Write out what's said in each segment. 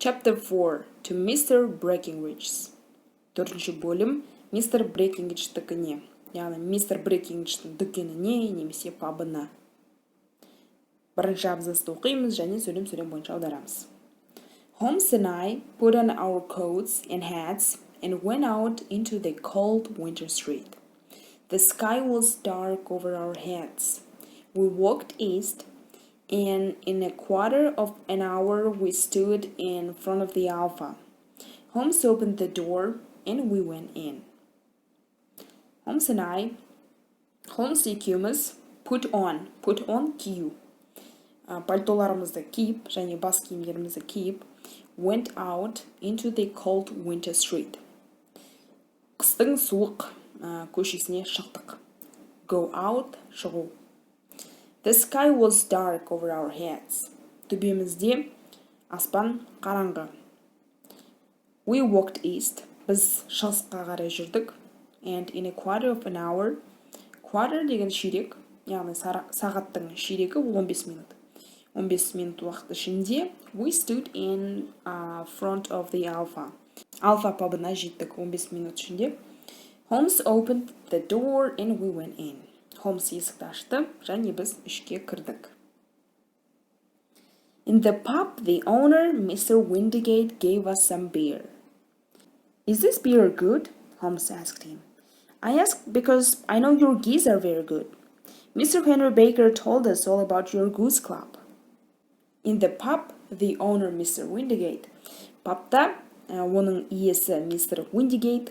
Chapter 4. To Mr. Breckinridge's. Төртінші бөлім мистер Брекингридждікіне, яғни мистер Брекингридждің дүкеніне немесе пабына. Бірінші абзацты оқимыз және сөйлем бойынша аударамыз. Holmes and I put on our coats and hats and went out into the cold winter street. The sky was dark over our heads. We walked east, and in a quarter of an hour we stood in front of the Alpha. Holmes opened the door and we went in. Holmes and I, Holmes екеуміз put on кию. Пальтоларымызды киіп және бас киімдерімізді киіп went out into the cold winter street. Қыстың суық көшесіне шықтық. Go out, шығу. The sky was dark over our heads. Төбемізде аспан қараңғы. We walked east. Біз шығысқа қарай жүрдік. And in a quarter of an hour. Quarter деген ширек, яғни сағаттың ширегі ол 15 минут. 15 минут уақыт ішінде we stood in front of the Alpha. Alpha пабына жеттік 15 минут ішінде. Holmes opened the door and we went in. Holmes есікті ашты және біз ішке кірдік. In the pub, the owner, Mr. Windigate, gave us some beer. Is this beer good? Holmes asked him. I asked because I know your geese are very good. Mr. Henry Baker told us all about your goose club. In the pub, the owner, Mr. Windigate. Пабта оның иесі Mr. Windigate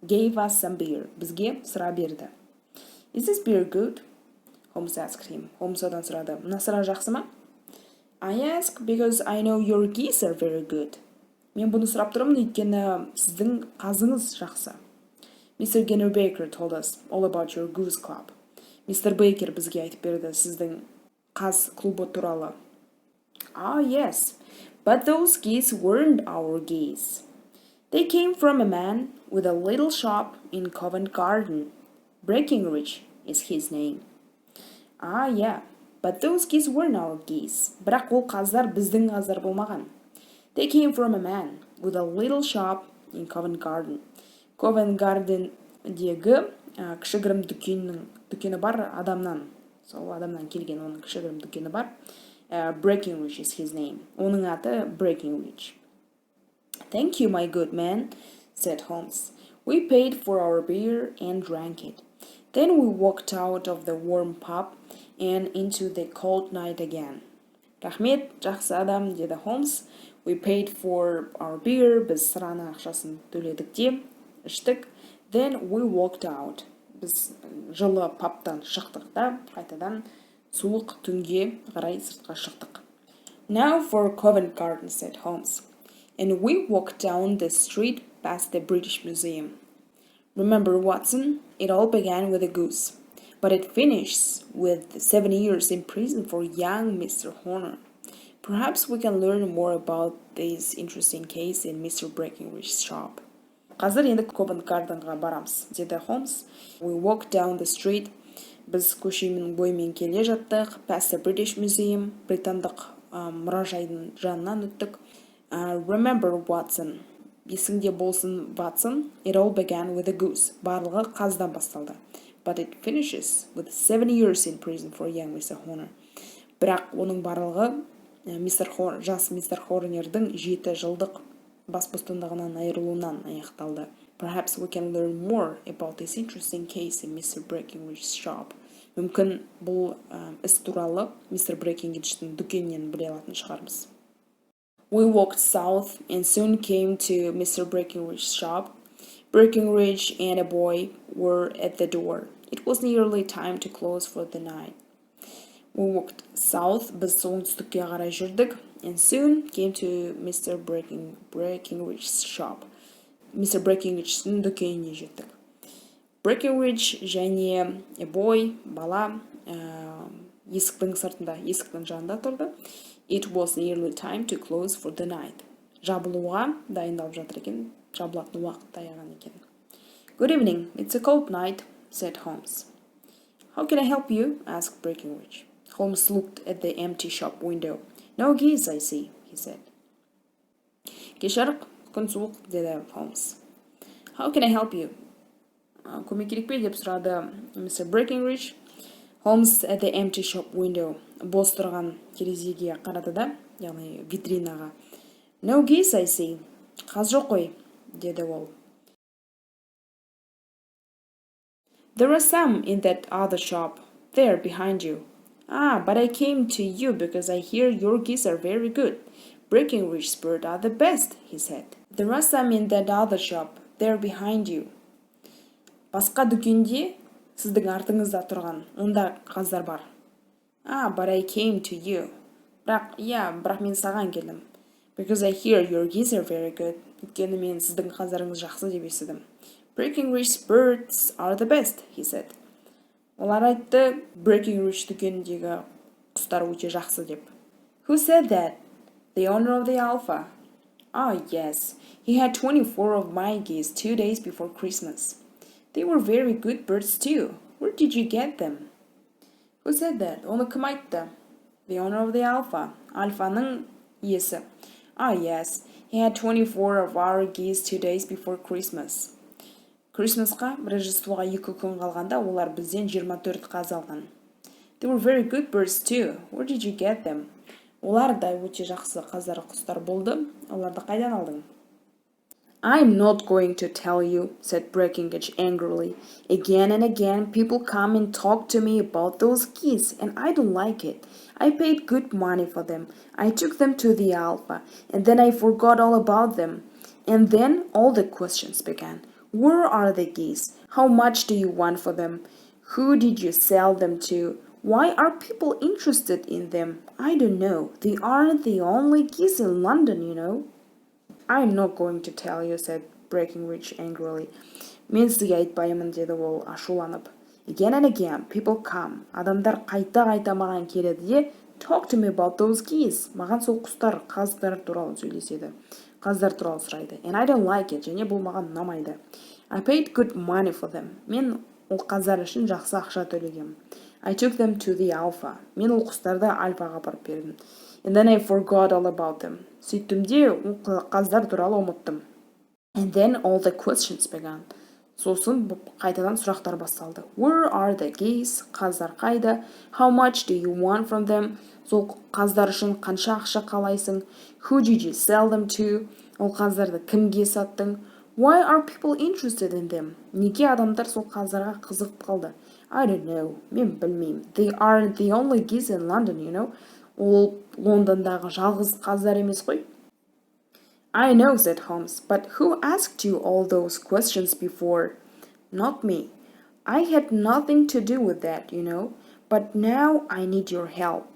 gave us some beer. Бізге сыра берді. Is this beer good? Holmes asked him. Holmes одан сұрады. Мына сыра жақсы ма? I ask because I know your geese are very good. Мен бұны сұрап тұрмын, өйткені сіздің қазыңыз жақсы. Mr. Henry Baker told us all about your goose club. Mr. Baker бізге айтып берді сіздің қаз клубы туралы. Ah, yes, but those geese weren't our geese. They came from a man with a little shop in Covent Garden. Breckinridge is his name. Ah, yeah, but those geese weren't our geese. Бірақ ол қаздар біздің қаздар болмаған. They came from a man with a little shop in Covent Garden. Covent Garden-дегі кішігірім дүкені бар адамнан. Сол адамнан келген оның кішігірім дүкені бар. Breckinridge is his name. Оның аты Breckinridge. Thank you, my good man, said Holmes. We paid for our beer and drank it. Then we walked out of the warm pub and into the cold night again. Рахмет, жақсы адам, деді Holmes. We paid for our beer. Біз сыраның ақшасын төледік те, іштік. Then we walked out. Біз жылы пабтан шықтық та, қайтадан суық түнге қарай сыртқа шықтық. Now for Covent Garden, said Holmes. And we walked down the street past the British Museum. Remember, Watson, it all began with a goose, but it finished with 7 years in prison for young Mr. Horner. Perhaps we can learn more about this interesting case in Mr. Breckinridge's shop. Қазір енді Covent Gardenға барамыз, деді Holmes. We walked down the street. Біз көшенің бойымен келе жаттық. Past the British Museum, британдық мұражайдың жанынан өттік. Remember, Watson. Есіңде болсын, Watson. It all began with a goose. Барлығы қаздан басталды. But it finishes with 7 years in prison for young Mr. Horner. Бірақ оның барлығы жас Mr. Horner'дің 7 жылдық бас бостандығынан айырылуынан аяқталды. Perhaps we can learn more about this interesting case in Mr. Breckinridge's shop. Мүмкін бұл іс туралы Mr. Breckinridge'дің дүкенінен біле алатын шығармыз. We walked south and soon came to Mr. Breckinridge's shop. Breckinridge and a boy were at the door. It was nearly time to close for the night. We walked south, біз оңтүстікке қарай жүрдік, and soon came to Mr. Breckinridge's shop. Mr. Breckinridge'дің дүкеніне жеттік. Breckinridge және a boy, бала, есіктің сыртында, есіктің жанында тұрды. It was nearly time to close for the night. Жабылуға дайындалып жатыр екен, жабылатын уақыт таяған екен. Good evening, it's a cold night, said Holmes. How can I help you? asked Breckinridge. Holmes looked at the empty shop window. No geese, I see, he said. Кеш жарық, күн суық, деді Holmes. How can I help you? Көмек керек пе деп сұрады Mr. Breckenridge. Holmes at the empty shop window. Бос тұрған терезеге қарады да, яғни витринаға. No geese, I see. Қаз жоқ қой, деді ол. There are some in that other shop, there behind you. Ah, but I came to you because I hear your geese are very good. Breckenridge's birds are the best, he said. There are some in that other shop, there behind you. Басқа дүкенде сіздің артыңызда тұрған, онда қаздар бар. Ah, but I came to you. Бірақ мен саған келдім. Because I hear your geese are very good. Өйткені мен сіздің қаздарыңыз жақсы деп естідім. Breckenridge's birds are the best, he said. Олар айтты, Breckenridge дүкеніндегі құстар өте жақсы деп. Who said that? The owner of the Alpha. Ah, yes. He had 24 of my geese 2 days before Christmas. They were very good birds too. Where did you get them? Who said that? Оны кім айтты? The owner of the Alpha. Альфаның иесі. Ah, yes. He had 24 of our geese 2 days before Christmas. Крисмасқа, Рождествоға 2 күн қалғанда, олар бізден 24 қаз алған. They were very good birds too. Where did you get them? Олар да өте жақсы қаздар құстар болды. Оларды қайдан алдың? I'm not going to tell you, said Breckenridge angrily. Again and again, people come and talk to me about those geese, and I don't like it. I paid good money for them. I took them to the Alpha, and then I forgot all about them. And then all the questions began. Where are the geese? How much do you want for them? Who did you sell them to? Why are people interested in them? I don't know. They aren't the only geese in London, you know. I'm not going to tell you, said Breckenridge angrily. Мен сізге айтпаймын, деді ол ашуланып. Again and again, people come. Адамдар қайта-қайта маған келеді де, talk to me about those geese. Маған сол құстар, қаздар туралы сөйлеседі. Қаздар туралы сұрайды. And I don't like it. Және бұл маған ұнамайды. I paid good money for them. Мен ол қаздар үшін жақсы ақша төлегем. I took them to the Alpha. Мен ол құстарды альфаға апарып бердім. And then I forgot all about them. Сөйттім де ол қаздар туралы ұмыттым. And then all the questions began. Сосын қайтадан сұрақтар басталды. Where are the geese? Қаздар қайда? How much do you want from them? Сол қаздар үшін қанша ақша қалайсың? Who did you sell them to? Ол қаздарды кімге саттың? Why are people interested in them? Неге адамдар сол қаздарға қызығып қалды? I don't know. Мен білмеймін. They aren't the only geese in London, you know. Ол Лондондағы жалғыз қаздар емес қой. I know, said Holmes, but who asked you all those questions before? Not me. I had nothing to do with that, you know, but now I need your help.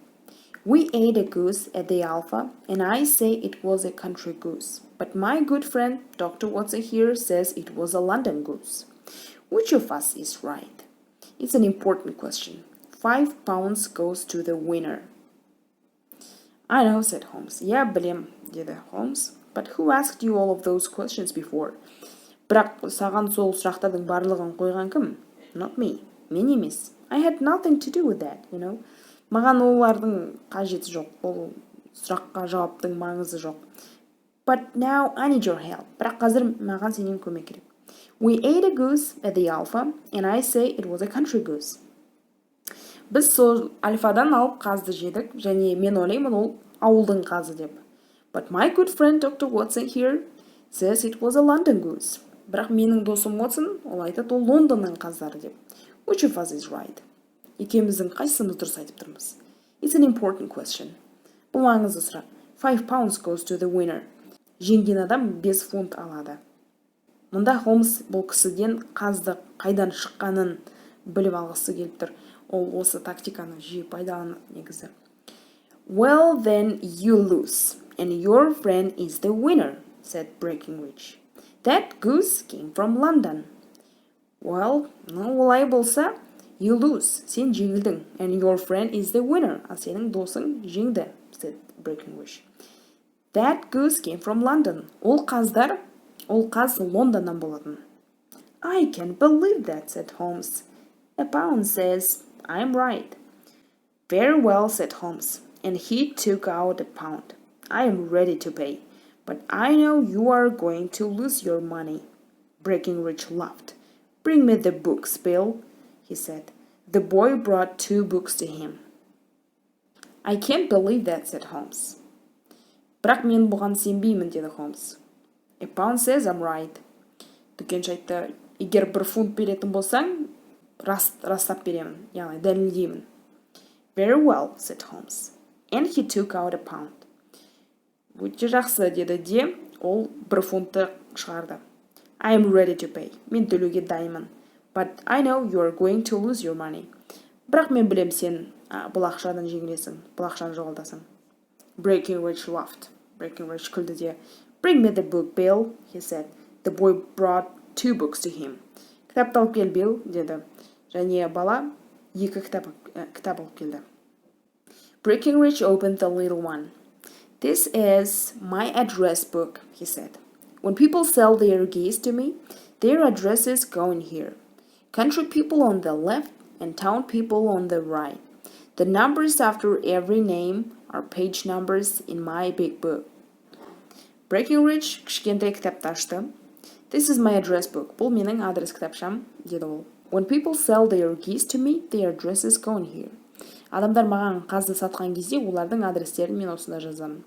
We ate a goose at the Alpha, and I say it was a country goose. But my good friend, Dr. Watson here, says it was a London goose. Which of us is right? It's an important question. £5 goes to the winner. I know, said Holmes. Yeah, білем, деді Holmes. But who asked you all of those questions before? Бірақ саған сол сұрақтардың барлығын қойған кім? Not me. Мен емес. I had nothing to do with that, you know. Маған олардың қажеті жоқ. Ол сұраққа жауаптың маңызы жоқ. But now I need your help. Бірақ қазір маған сенен көмек керек. We ate a goose at the Alpha, and I say it was a country goose. Біз сол альфадан алып қазды жедік, және мен ойлаймын ол ауылдың қазы деп. But my good friend Dr. Watson here says it was a London goose. Бірақ менің досым Watson, ол айтады ол Лондонның қаздары деп. Which of us is right? Екеуміздің қайсымыз дұрыс айтып тұрмыз? It's an important question. Бұл маңызды сұрақ. £5 goes to the winner. Жеңген адам 5 фунт алады. Мұнда Холмс бұл кісіден қазды қайдан шыққанын біліп алғысы келіп тұр. Ол осы тактиканы жиі пайдаланады негізі. Well, then you lose, and your friend is the winner, said Breckenridge. That goose came from London. Well, олай болса, you lose, сен жеңілдің, and your friend is the winner, а сенің досың жеңді, said Breckenridge. That goose came from London. Ол қаз Лондоннан болатын. I can't believe that, said Holmes. A pound says, I'm right. Very well, said Holmes, and he took out a pound. I am ready to pay. But I know you are going to lose your money. Breckenridge laughed. Bring me the books, Bill, he said. The boy brought 2 books to him. I can't believe that, said Holmes. Бірақ мен бұған сенбеймін, деді Холмс. A pound says I'm right. Дүкенші айтты, егер 1 фунт беретін болсаң, растап беремін, яғни дәлелдеймін. Very well, said Holmes. And he took out a pound. Өте жақсы, деді де, ол 1 фунтты шығарды. I am ready to pay. Мен төлеуге дайынмын. But I know you are going to lose your money. Бірақ мен білем сен бұл ақшадан жеңілесің, бұл ақшаны жоғалтасың. Breckenridge laughed. Breckenridge күлді де. Bring me the book, Bill, he said. The boy brought 2 books to him. Кітапты алып кел, Bill, деді. Және бала 2 кітап алып келді. Breckenridge opened the little one. This is my address book, he said. When people sell their geese to me, their addresses go in here. Country people on the left and town people on the right. The numbers after every name are page numbers in my big book. Breckenridge кішкентай кітапты ашты. This is my address book. Бұл менің адрес кітапшам, деді ол. When people sell their geese to me, their addresses go in here. Адамдар маған қазды сатқан кезде, олардың адрестерін мен осында жазамын.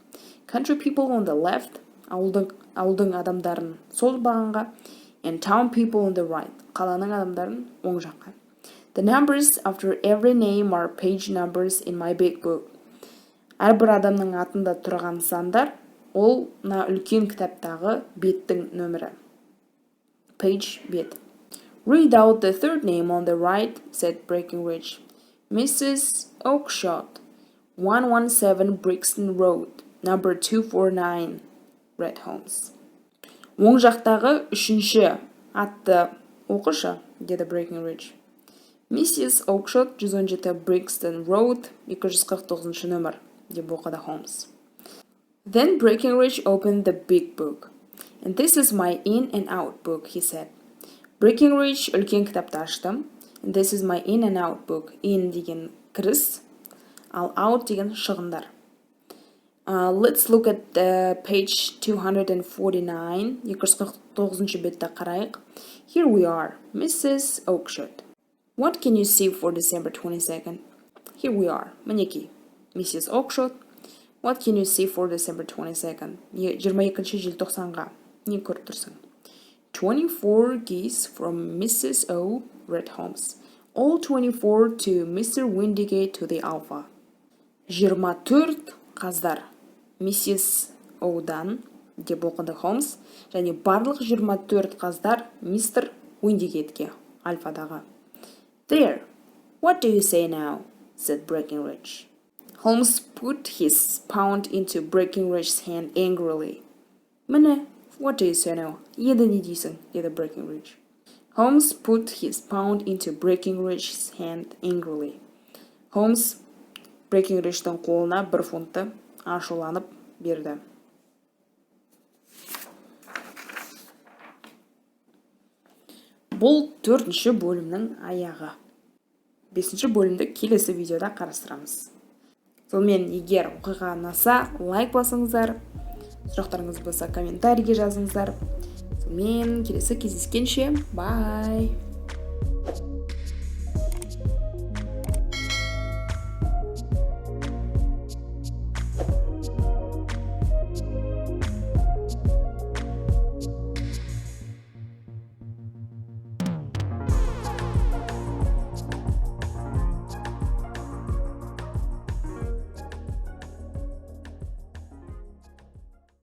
Country people on the left, ауылдың адамдарын сол бағанға, and town people on the right, қаланың адамдарын оң жаққа. The numbers after every name are page numbers in my big book. Әрбір адамның атында тұрған сандар, ол үлкен кітаптағы беттің нөмірі. Page бет. Read out the 3rd name on the right, said Breckenridge. Mrs. Oakshott, 117 Brixton Road, number 249, read Holmes. Оң жақтағы 3-ші атты оқышы, деді Breckenridge. Mrs. Oakshott, 117 Brixton Road, 249 нөмір, деп оқыды Holmes. Then Breckenridge opened the big book. And this is my in and out book, he said. Breckenridge үлкен кітапты ашты. And this is my in and out book. In деген кіріс, ал out деген шығындар. Let's look at page 249. 249 бетті қарайық. Here we are, Mrs. Oakshott. What can you see for December 22nd? Here we are, мінекей. Mrs. Oakshott. What can you see for December 22nd? 22 желтоқсанға не көріп тұрсың? 24 geese from Mrs. O, read Holmes. All 24 to Mr. Windigate to the Alpha. 24 қаздар Mrs. O'дан, деп оқыды Holmes, және барлық 24 қаздар Mr. Windigate'ге, Альфадағы. There, what do you say now? Said Breckenridge. Holmes put his pound into Breckenridge's hand angrily. Міне, what do you say now? Енді не дейсің? Деді Breckenridge. Holmes put his pound into Breckenridge's hand angrily. Holmes Breckenridge'дің қолына 1 фунтты ашуланып берді. Бұл 4-ші бөлімнің аяғы. 5-ші бөлімді келесі видеода қарастырамыз. Сонымен, егер оқиға ұнаса, лайк басыңыздар, сұрақтарыңыз болса комментарийге жазыңыздар. Сонымен, келесі кездескенше, бай!